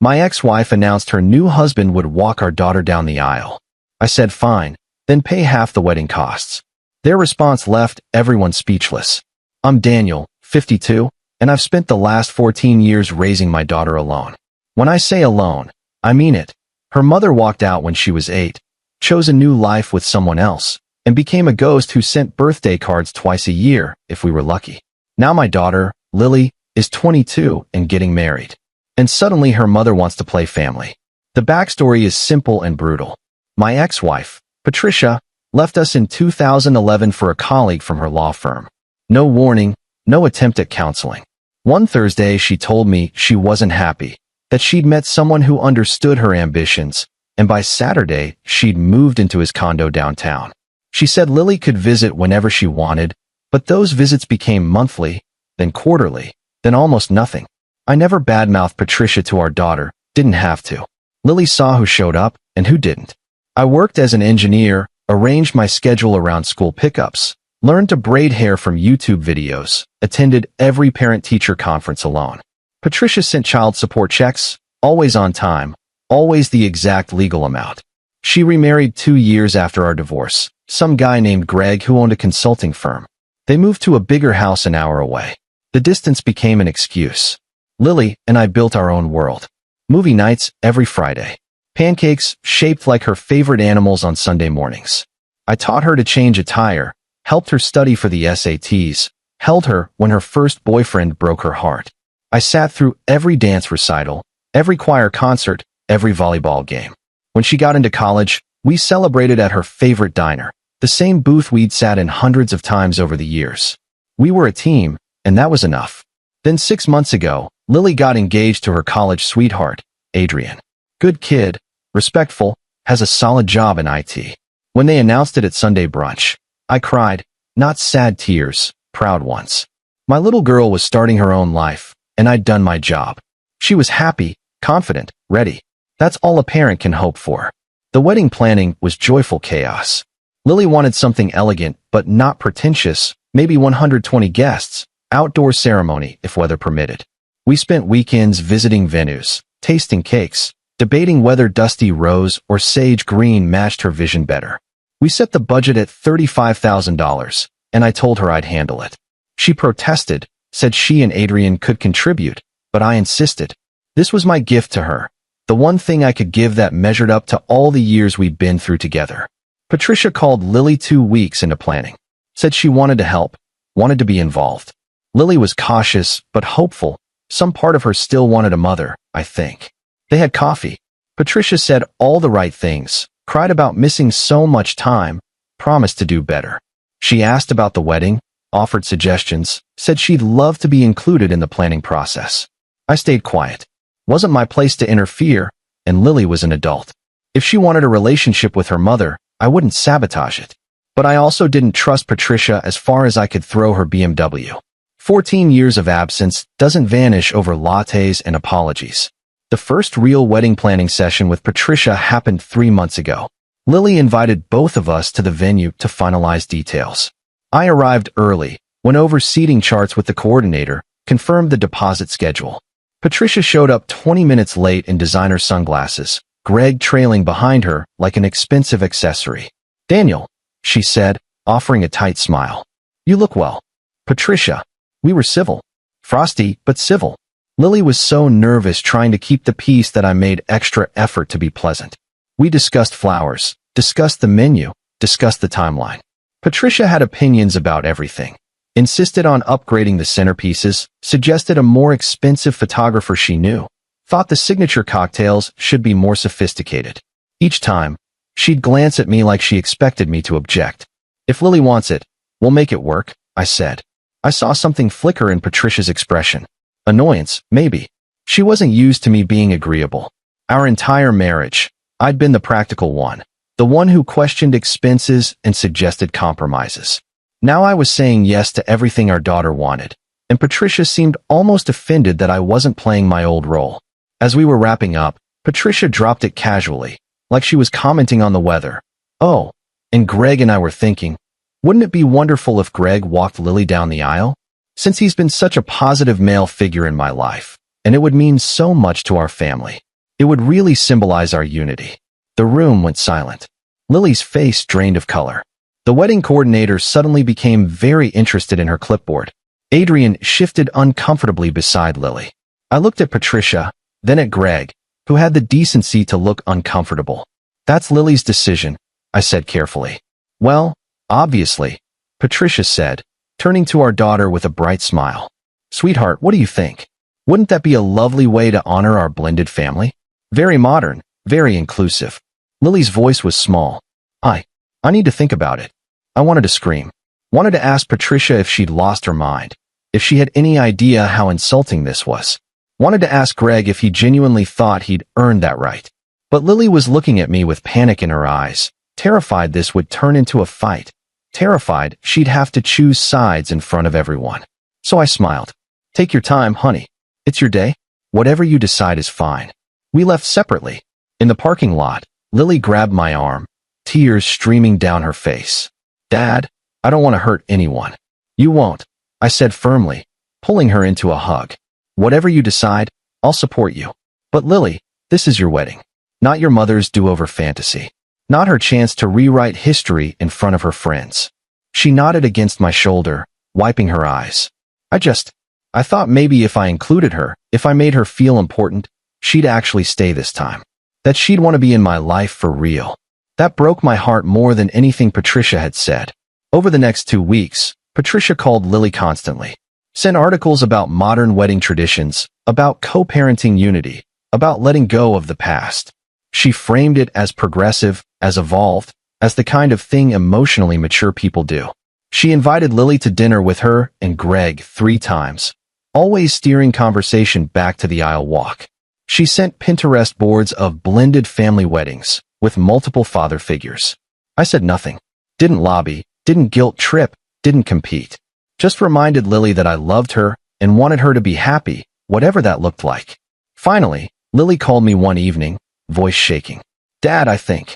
My ex-wife announced her new husband would walk our daughter down the aisle. I said fine, then pay half the wedding costs. Their response left everyone speechless. I'm Daniel, 52, and I've spent the last 14 years raising my daughter alone. When I say alone, I mean it. Her mother walked out when she was 8, chose a new life with someone else, and became a ghost who sent birthday cards twice a year, if we were lucky. Now my daughter, Lily, is 22 and getting married. And suddenly her mother wants to play family. The backstory is simple and brutal. My ex-wife, Patricia, left us in 2011 for a colleague from her law firm. No warning, no attempt at counseling. One Thursday she told me she wasn't happy, that she'd met someone who understood her ambitions, and by Saturday she'd moved into his condo downtown. She said Lily could visit whenever she wanted, but those visits became monthly, then quarterly, then almost nothing. I never badmouthed Patricia to our daughter, didn't have to. Lily saw who showed up and who didn't. I worked as an engineer, arranged my schedule around school pickups, learned to braid hair from YouTube videos, attended every parent-teacher conference alone. Patricia sent child support checks, always on time, always the exact legal amount. She remarried 2 years after our divorce, some guy named Greg who owned a consulting firm. They moved to a bigger house an hour away. The distance became an excuse. Lily and I built our own world. Movie nights every Friday. Pancakes shaped like her favorite animals on Sunday mornings. I taught her to change a tire, helped her study for the SATs, held her when her first boyfriend broke her heart. I sat through every dance recital, every choir concert, every volleyball game. When she got into college, we celebrated at her favorite diner, the same booth we'd sat in hundreds of times over the years. We were a team, and that was enough. Then 6 months ago, Lily got engaged to her college sweetheart, Adrian. Good kid, respectful, has a solid job in IT. When they announced it at Sunday brunch, I cried, not sad tears, proud ones. My little girl was starting her own life, and I'd done my job. She was happy, confident, ready. That's all a parent can hope for. The wedding planning was joyful chaos. Lily wanted something elegant but not pretentious, maybe 120 guests, outdoor ceremony if weather permitted. We spent weekends visiting venues, tasting cakes, debating whether dusty rose or sage green matched her vision better. We set the budget at $35,000, and I told her I'd handle it. She protested, said she and Adrian could contribute, but I insisted. This was my gift to her, the one thing I could give that measured up to all the years we'd been through together. Patricia called Lily 2 weeks into planning, said she wanted to help, wanted to be involved. Lily was cautious but hopeful. Some part of her still wanted a mother, I think. They had coffee. Patricia said all the right things, cried about missing so much time, promised to do better. She asked about the wedding, offered suggestions, said she'd love to be included in the planning process. I stayed quiet. Wasn't my place to interfere, and Lily was an adult. If she wanted a relationship with her mother, I wouldn't sabotage it. But I also didn't trust Patricia as far as I could throw her BMW. 14 years of absence doesn't vanish over lattes and apologies. The first real wedding planning session with Patricia happened 3 months ago. Lily invited both of us to the venue to finalize details. I arrived early, went over seating charts with the coordinator, confirmed the deposit schedule. Patricia showed up 20 minutes late in designer sunglasses, Greg trailing behind her like an expensive accessory. Daniel, she said, offering a tight smile. You look well. Patricia. We were civil. Frosty, but civil. Lily was so nervous trying to keep the peace that I made extra effort to be pleasant. We discussed flowers, discussed the menu, discussed the timeline. Patricia had opinions about everything. Insisted on upgrading the centerpieces, suggested a more expensive photographer she knew, thought the signature cocktails should be more sophisticated. Each time, she'd glance at me like she expected me to object. If Lily wants it, we'll make it work, I said. I saw something flicker in Patricia's expression. Annoyance, maybe. She wasn't used to me being agreeable. Our entire marriage, I'd been the practical one, the one who questioned expenses and suggested compromises. Now I was saying yes to everything our daughter wanted, and Patricia seemed almost offended that I wasn't playing my old role. As we were wrapping up, Patricia dropped it casually, like she was commenting on the weather. Oh, and Greg and I were thinking, wouldn't it be wonderful if Greg walked Lily down the aisle? Since he's been such a positive male figure in my life, and it would mean so much to our family. It would really symbolize our unity. The room went silent. Lily's face drained of color. The wedding coordinator suddenly became very interested in her clipboard. Adrian shifted uncomfortably beside Lily. I looked at Patricia, then at Greg, who had the decency to look uncomfortable. That's Lily's decision, I said carefully. Well, obviously, Patricia said, turning to our daughter with a bright smile. Sweetheart, what do you think? Wouldn't that be a lovely way to honor our blended family? Very modern, very inclusive. Lily's voice was small. I need to think about it. I wanted to scream. Wanted to ask Patricia if she'd lost her mind, if she had any idea how insulting this was. Wanted to ask Greg if he genuinely thought he'd earned that right. But Lily was looking at me with panic in her eyes, terrified this would turn into a fight, terrified she'd have to choose sides in front of everyone. So I smiled. Take your time, honey. It's your day. Whatever you decide is fine. We left separately. In the parking lot, Lily grabbed my arm, tears streaming down her face. Dad, I don't want to hurt anyone. You won't, I said firmly, pulling her into a hug. Whatever you decide, I'll support you. But Lily, this is your wedding. Not your mother's do-over fantasy. Not her chance to rewrite history in front of her friends. She nodded against my shoulder, wiping her eyes. I thought maybe if I included her, if I made her feel important, she'd actually stay this time. That she'd want to be in my life for real. That broke my heart more than anything Patricia had said. Over the next 2 weeks, Patricia called Lily constantly. Sent articles about modern wedding traditions, about co-parenting unity, about letting go of the past. She framed it as progressive, as evolved, as the kind of thing emotionally mature people do. She invited Lily to dinner with her and Greg 3 times, always steering conversation back to the aisle walk. She sent Pinterest boards of blended family weddings with multiple father figures. I said nothing. Didn't lobby, didn't guilt trip, didn't compete. Just reminded Lily that I loved her and wanted her to be happy, whatever that looked like. Finally, Lily called me one evening, voice shaking. Dad, I think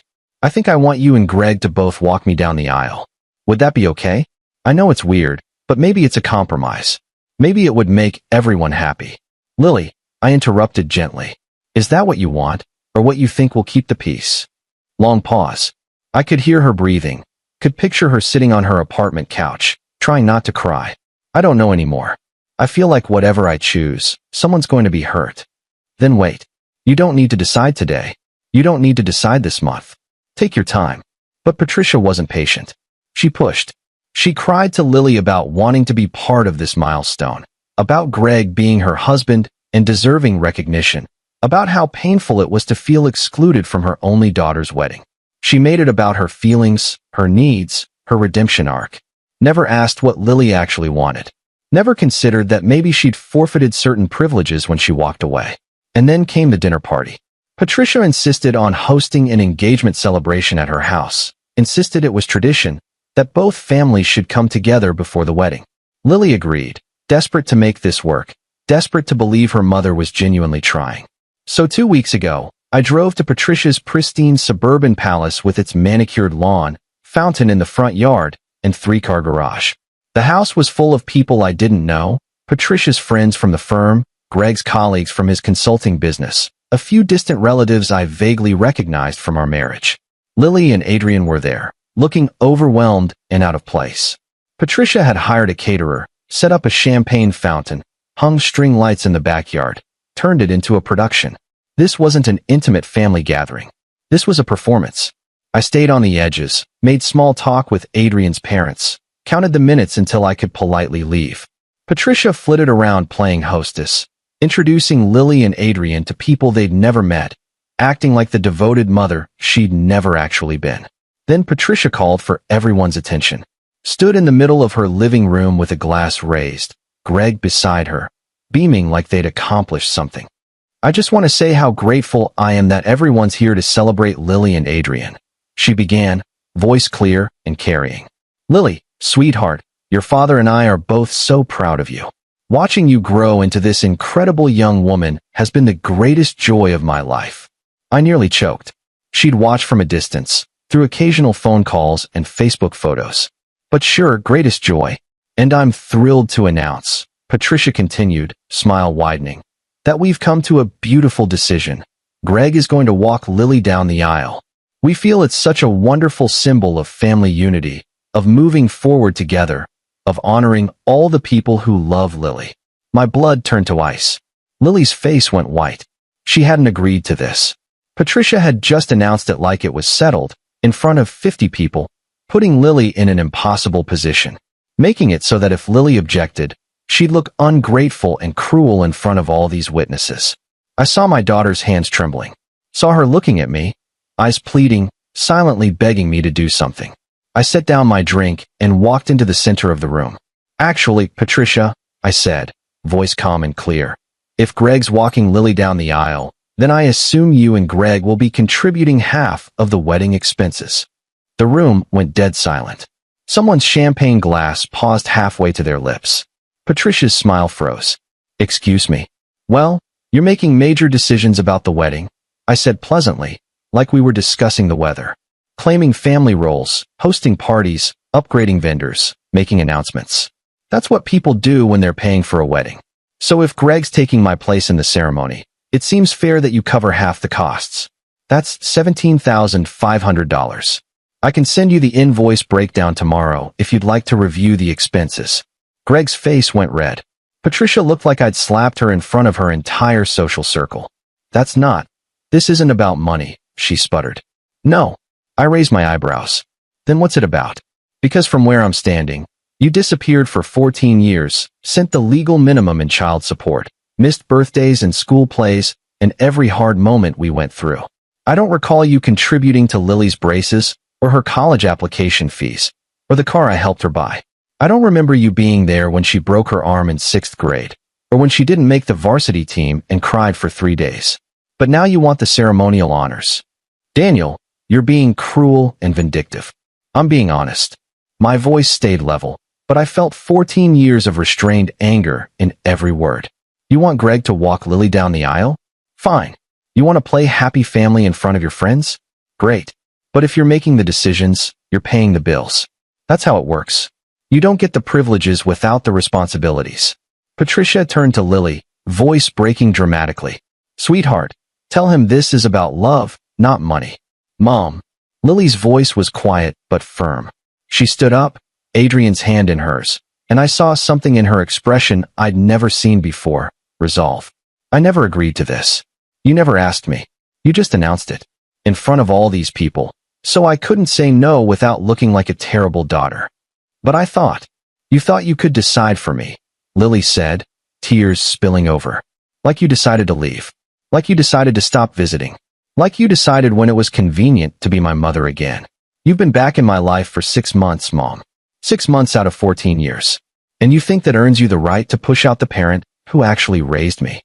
I want you and Greg to both walk me down the aisle. Would that be okay? I know it's weird, but maybe it's a compromise. Maybe it would make everyone happy. Lily, I interrupted gently. Is that what you want, or what you think will keep the peace? Long pause. I could hear her breathing, could picture her sitting on her apartment couch, trying not to cry. I don't know anymore. I feel like whatever I choose, someone's going to be hurt. Then wait. You don't need to decide today. You don't need to decide this month. Take your time. But Patricia wasn't patient. She pushed. She cried to Lily about wanting to be part of this milestone, about Greg being her husband and deserving recognition, about how painful it was to feel excluded from her only daughter's wedding. She made it about her feelings, her needs, her redemption arc. Never asked what Lily actually wanted. Never considered that maybe she'd forfeited certain privileges when she walked away. And then came the dinner party. Patricia insisted on hosting an engagement celebration at her house, insisted it was tradition, that both families should come together before the wedding. Lily agreed, desperate to make this work, desperate to believe her mother was genuinely trying. So 2 weeks ago, I drove to Patricia's pristine suburban palace with its manicured lawn, fountain in the front yard, and 3-car garage. The house was full of people I didn't know, Patricia's friends from the firm, Greg's colleagues from his consulting business, a few distant relatives I vaguely recognized from our marriage. Lily and Adrian were there, looking overwhelmed and out of place. Patricia had hired a caterer, set up a champagne fountain, hung string lights in the backyard, turned it into a production. This wasn't an intimate family gathering. This was a performance. I stayed on the edges, made small talk with Adrian's parents, counted the minutes until I could politely leave. Patricia flitted around playing hostess, introducing Lily and Adrian to people they'd never met, acting like the devoted mother she'd never actually been. Then Patricia called for everyone's attention. Stood in the middle of her living room with a glass raised, Greg beside her, beaming like they'd accomplished something. I just want to say how grateful I am that everyone's here to celebrate Lily and Adrian. She began, voice clear and carrying. Lily, sweetheart, your father and I are both so proud of you. Watching you grow into this incredible young woman has been the greatest joy of my life. I nearly choked. She'd watch from a distance, through occasional phone calls and Facebook photos. But sure, greatest joy. And I'm thrilled to announce, Patricia continued, smile widening, that we've come to a beautiful decision. Greg is going to walk Lily down the aisle. We feel it's such a wonderful symbol of family unity, of moving forward together, of honoring all the people who love Lily. My blood turned to ice. Lily's face went white. She hadn't agreed to this. Patricia had just announced it like it was settled, in front of 50 people, putting Lily in an impossible position, making it so that if Lily objected, she'd look ungrateful and cruel in front of all these witnesses. I saw my daughter's hands trembling, saw her looking at me, eyes pleading, silently begging me to do something. I set down my drink and walked into the center of the room. Actually, Patricia, I said, voice calm and clear, if Greg's walking Lily down the aisle, then I assume you and Greg will be contributing half of the wedding expenses. The room went dead silent. Someone's champagne glass paused halfway to their lips. Patricia's smile froze. Excuse me. Well, you're making major decisions about the wedding, I said pleasantly, like we were discussing the weather. Claiming family roles, hosting parties, upgrading vendors, making announcements. That's what people do when they're paying for a wedding. So if Greg's taking my place in the ceremony, it seems fair that you cover half the costs. That's $17,500. I can send you the invoice breakdown tomorrow if you'd like to review the expenses. Greg's face went red. Patricia looked like I'd slapped her in front of her entire social circle. This isn't about money, she sputtered. No. I raised my eyebrows. Then what's it about? Because from where I'm standing, you disappeared for 14 years, sent the legal minimum in child support, missed birthdays and school plays, and every hard moment we went through. I don't recall you contributing to Lily's braces, or her college application fees, or the car I helped her buy. I don't remember you being there when she broke her arm in 6th grade, or when she didn't make the varsity team and cried for 3 days. But now you want the ceremonial honors. Daniel, you're being cruel and vindictive. I'm being honest. My voice stayed level, but I felt 14 years of restrained anger in every word. You want Greg to walk Lily down the aisle? Fine. You want to play happy family in front of your friends? Great. But if you're making the decisions, you're paying the bills. That's how it works. You don't get the privileges without the responsibilities. Patricia turned to Lily, voice breaking dramatically. Sweetheart, tell him this is about love, not money. Mom. Lily's voice was quiet but firm. She stood up, Adrian's hand in hers, and I saw something in her expression I'd never seen before, resolve. I never agreed to this. You never asked me. You just announced it. In front of all these people, so I couldn't say no without looking like a terrible daughter. But I thought. You thought you could decide for me, Lily said, tears spilling over. Like you decided to leave. Like you decided to stop visiting. Like you decided when it was convenient to be my mother again. You've been back in my life for 6 months, Mom. 6 months out of 14 years. And you think that earns you the right to push out the parent who actually raised me.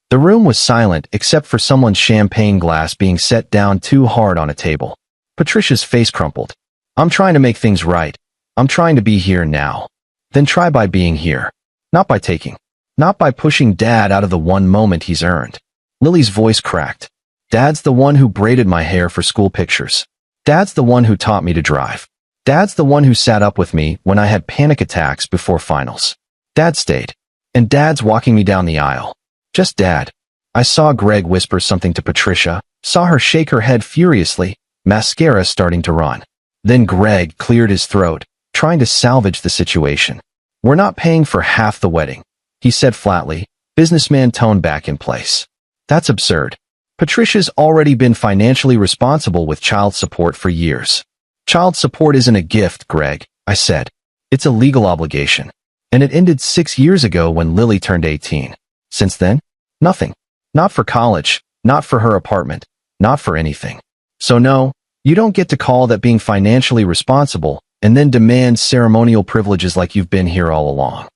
The room was silent except for someone's champagne glass being set down too hard on a table. Patricia's face crumpled. I'm trying to make things right. I'm trying to be here now. Then try by being here. Not by taking. Not by pushing Dad out of the one moment he's earned. Lily's voice cracked. Dad's the one who braided my hair for school pictures. Dad's the one who taught me to drive. Dad's the one who sat up with me when I had panic attacks before finals. Dad stayed. And Dad's walking me down the aisle. Just Dad. I saw Greg whisper something to Patricia, saw her shake her head furiously, mascara starting to run. Then Greg cleared his throat, trying to salvage the situation. We're not paying for half the wedding, he said flatly, businessman tone back in place. That's absurd. Patricia's already been financially responsible with child support for years. Child support isn't a gift, Greg, I said. It's a legal obligation. And it ended 6 years ago when Lily turned 18. Since then, nothing. Not for college, not for her apartment, not for anything. So no, you don't get to call that being financially responsible and then demand ceremonial privileges like you've been here all along.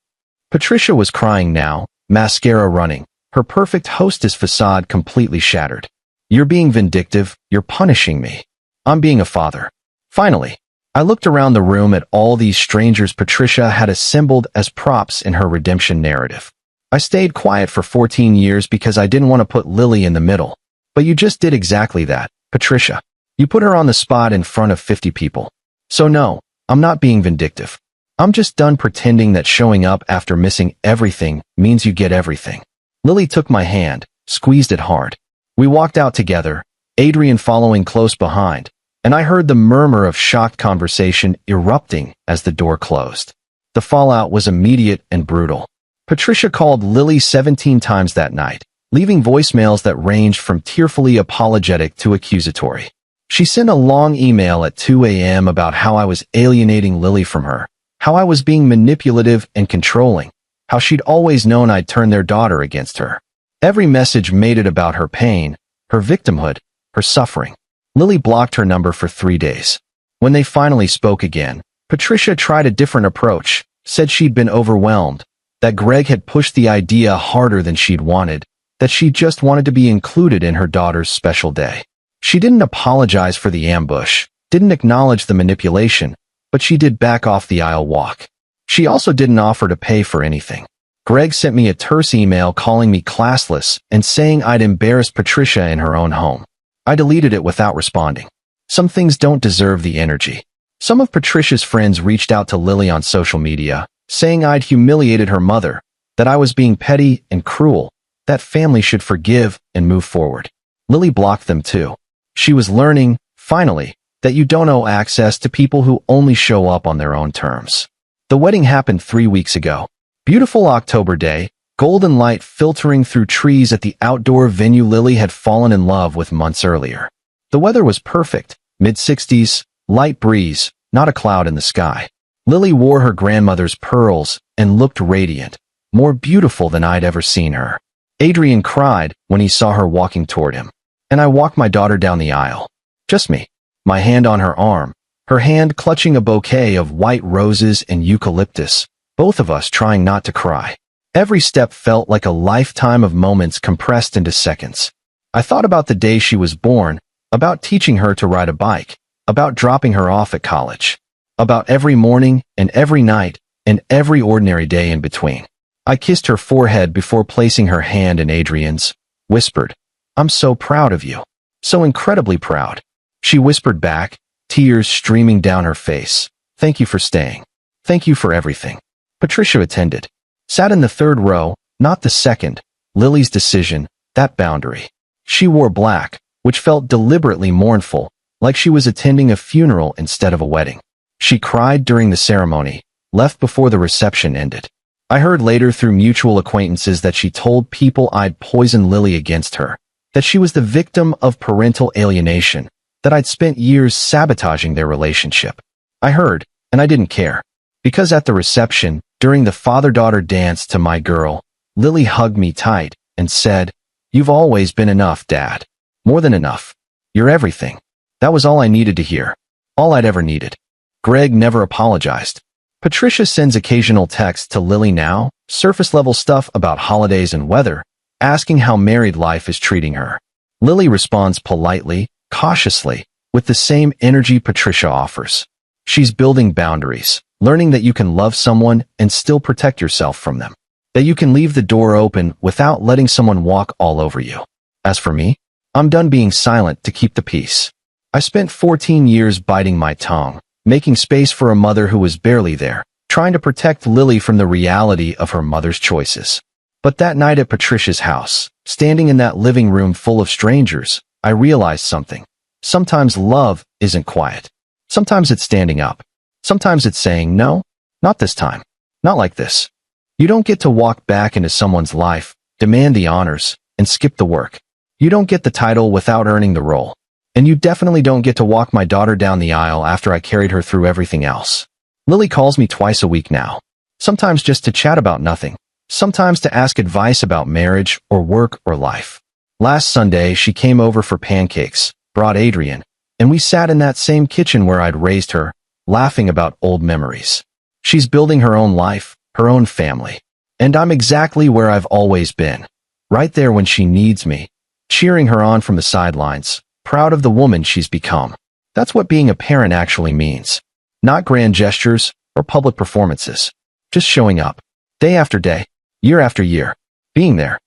Patricia was crying now, mascara running, her perfect hostess facade completely shattered. You're being vindictive, you're punishing me. I'm being a father. Finally, I looked around the room at all these strangers Patricia had assembled as props in her redemption narrative. I stayed quiet for 14 years because I didn't want to put Lily in the middle. But you just did exactly that, Patricia. You put her on the spot in front of 50 people. So no, I'm not being vindictive. I'm just done pretending that showing up after missing everything means you get everything. Lily took my hand, squeezed it hard. We walked out together, Adrian following close behind, and I heard the murmur of shocked conversation erupting as the door closed. The fallout was immediate and brutal. Patricia called Lily 17 times that night, leaving voicemails that ranged from tearfully apologetic to accusatory. She sent a long email at 2 a.m. about how I was alienating Lily from her, how I was being manipulative and controlling, how she'd always known I'd turn their daughter against her. Every message made it about her pain, her victimhood, her suffering. Lily blocked her number for 3 days. When they finally spoke again, Patricia tried a different approach, said she'd been overwhelmed, that Greg had pushed the idea harder than she'd wanted, that she just wanted to be included in her daughter's special day. She didn't apologize for the ambush, didn't acknowledge the manipulation, but she did back off the aisle walk. She also didn't offer to pay for anything. Greg sent me a terse email calling me classless and saying I'd embarrassed Patricia in her own home. I deleted it without responding. Some things don't deserve the energy. Some of Patricia's friends reached out to Lily on social media, saying I'd humiliated her mother, that I was being petty and cruel, that family should forgive and move forward. Lily blocked them too. She was learning, finally, that you don't owe access to people who only show up on their own terms. The wedding happened 3 weeks ago. Beautiful October day, golden light filtering through trees at the outdoor venue Lily had fallen in love with months earlier. The weather was perfect, mid-60s, light breeze, not a cloud in the sky. Lily wore her grandmother's pearls and looked radiant, more beautiful than I'd ever seen her. Adrian cried when he saw her walking toward him, and I walked my daughter down the aisle. Just me, my hand on her arm, her hand clutching a bouquet of white roses and eucalyptus, both of us trying not to cry. Every step felt like a lifetime of moments compressed into seconds. I thought about the day she was born, about teaching her to ride a bike, about dropping her off at college, about every morning and every night and every ordinary day in between. I kissed her forehead before placing her hand in Adrian's, whispered, "I'm so proud of you. So incredibly proud." She whispered back, tears streaming down her face, "Thank you for staying. Thank you for everything." Patricia attended. Sat in the third row, not the second. Lily's decision, that boundary. She wore black, which felt deliberately mournful, like she was attending a funeral instead of a wedding. She cried during the ceremony, left before the reception ended. I heard later through mutual acquaintances that she told people I'd poisoned Lily against her, that she was the victim of parental alienation, that I'd spent years sabotaging their relationship. I heard, and I didn't care. Because at the reception, during the father-daughter dance to My Girl, Lily hugged me tight and said, "You've always been enough, Dad. More than enough. You're everything." That was all I needed to hear. All I'd ever needed. Greg never apologized. Patricia sends occasional texts to Lily now, surface-level stuff about holidays and weather, asking how married life is treating her. Lily responds politely, cautiously, with the same energy Patricia offers. She's building boundaries, learning that you can love someone and still protect yourself from them. That you can leave the door open without letting someone walk all over you. As for me, I'm done being silent to keep the peace. I spent 14 years biting my tongue, making space for a mother who was barely there, trying to protect Lily from the reality of her mother's choices. But that night at Patricia's house, standing in that living room full of strangers, I realized something. Sometimes love isn't quiet. Sometimes it's standing up. Sometimes it's saying, "No, not this time. Not like this." You don't get to walk back into someone's life, demand the honors, and skip the work. You don't get the title without earning the role. And you definitely don't get to walk my daughter down the aisle after I carried her through everything else. Lily calls me twice a week now. Sometimes just to chat about nothing. Sometimes to ask advice about marriage or work or life. Last Sunday, she came over for pancakes, brought Adrian, and we sat in that same kitchen where I'd raised her, laughing about old memories. She's building her own life, her own family. And I'm exactly where I've always been. Right there when she needs me, cheering her on from the sidelines, proud of the woman she's become. That's what being a parent actually means. Not grand gestures or public performances. Just showing up. Day after day, year after year. Being there.